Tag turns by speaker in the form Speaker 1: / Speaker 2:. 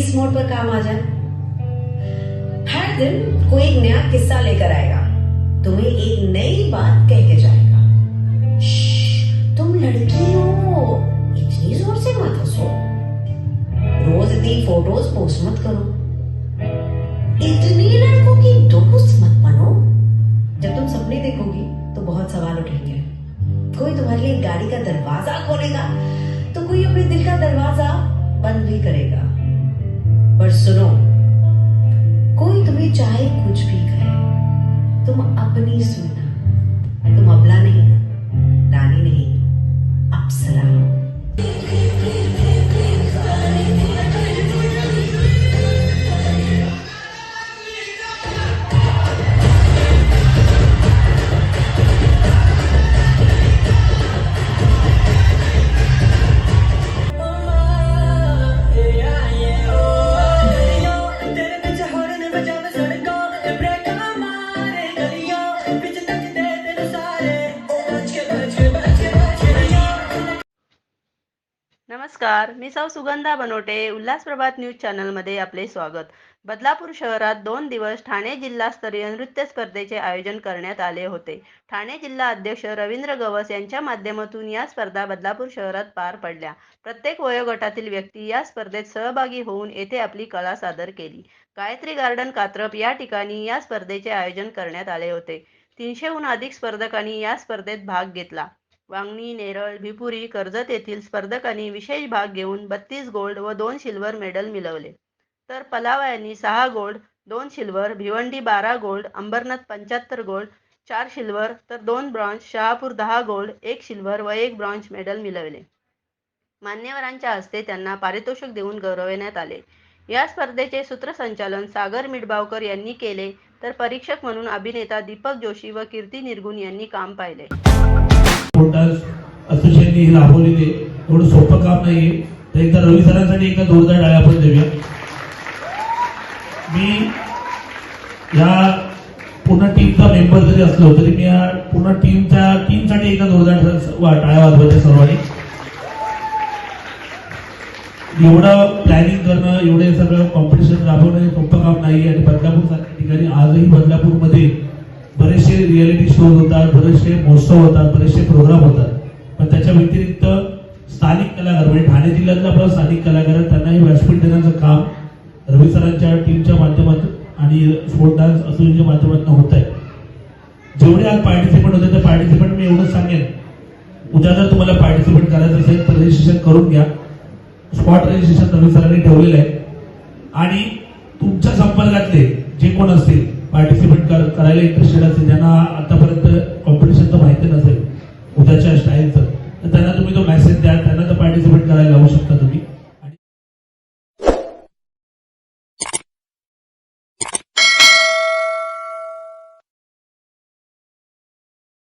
Speaker 1: इस मोड पर काम आ जाए। हर दिन कोई एक नया किस्सा लेकर आएगा, तुम्हें एक नई बात कह के जाएगा। तुम लड़की हो, इतनी जोर से मत हंसो, रोज इतनी फोटोज पोस्ट मत करो, इतनी लड़कों की दोस्त मत बनो। जब तुम सपने देखोगी तो बहुत सवाल उठेंगे। कोई तुम्हारे लिए गाड़ी का दरवाजा खोलेगा तो कोई अपने दिल का दरवाजा बंद भी करेगा। पर सुनो, कोई तुम्हें चाहे कुछ भी कहे, तुम अपनी सुनना। तुम अबला नहीं, रानी नहीं, अप्सरा हो।
Speaker 2: नमस्कार, मी सौ सुगंधा बनोटे. उल्हास प्रभात न्यूज चॅनलमध्ये आपले स्वागत. बदलापूर शहरात 2 दिवस ठाणे जिल्हास्तरीय नृत्य स्पर्धेचे आयोजन करण्यात आले होते. ठाणे जिल्हा अध्यक्ष रवींद्र गवस यांच्या माध्यमातून या स्पर्धा बदलापूर शहरात पार पडल्या. प्रत्येक वयोगटातील व्यक्ती या स्पर्धेत सहभागी होऊन येथे आपली कला सादर केली. गायत्री गार्डन कात्रप या ठिकाणी या स्पर्धेचे आयोजन करण्यात आले होते. 300हून अधिक स्पर्धकांनी या स्पर्धेत भाग घेतला. वांगणी, नेरळ, भिपुरी, कर्जत येथील स्पर्धकांनी विशेष भाग घेऊन 32 गोल्ड व 2 सिल्वर मेडल मिळवले. तर पलावा यांनी 6 gold, 2 silver, Bhiwandi 12 gold, Ambarnath 75 gold, 4 silver तर 2 ब्रॉन्झ, शहापूर 10 गोल्ड, 1 सिल्वर व 1 ब्रॉन्झ मेडल मिळवले. मान्यवरांच्या हस्ते त्यांना पारितोषिक देऊन गौरवण्यात आले. या स्पर्धेचे सूत्रसंचालन सागर मिडबावकर यांनी केले, तर परीक्षक म्हणून अभिनेता दीपक जोशी व कीर्ती निरगुण यांनी काम पाहिले.
Speaker 3: असोसिएशनने हे राबवलेले एवढं सोपं काम नाहीये. तर एकदा रवी सरांसाठी एका जोरदार टाळ्या आपण देऊया. मी या पूर्ण टीमचा मेंबर जरी असलो तरी मी या पूर्ण टीमसाठी एका जोरदार टाळ्या वाजवायच्या सर्वांनी. एवढं प्लॅनिंग करणं, एवढे सगळं कॉम्पिटिशन राबवणं हे सोपं काम नाही. आणि बदलापूर सारख्या ठिकाणी आजही बदलापूरमध्ये बरेचसे रियालिटी शोज होतात, बरेचसे महोत्सव होतात, बरेचसे प्रोग्राम होतात. पण त्याच्या व्यतिरिक्त स्थानिक कलाकार म्हणजे ठाणे जिल्ह्यातला आपला स्थानिक कलाकार त्यांनाही व्यासपीठ देण्याचं काम रवी सरांच्या टीमच्या माध्यमातून आणि फोक डान्स असोसिएशनच्या माध्यमातून होत आहे. जेवढे आज पार्टिसिपंट होते त्या पार्टिसिपंट मी एवढंच सांगेन, उद्या जर तुम्हाला पार्टिसिपेट करायचं असेल तर रजिस्ट्रेशन करून घ्या. स्पॉट रजिस्ट्रेशन रवी सरांनी ठेवलेलं आहे. आणि तुमच्या संपर्कातले जे कोण असतील पार्टिसिपेट करायला इंटरेस्टेड असेल, ज्यांना आतापर्यंत कॉम्पिटिशनचं माहिती नसेल, उद्याच्या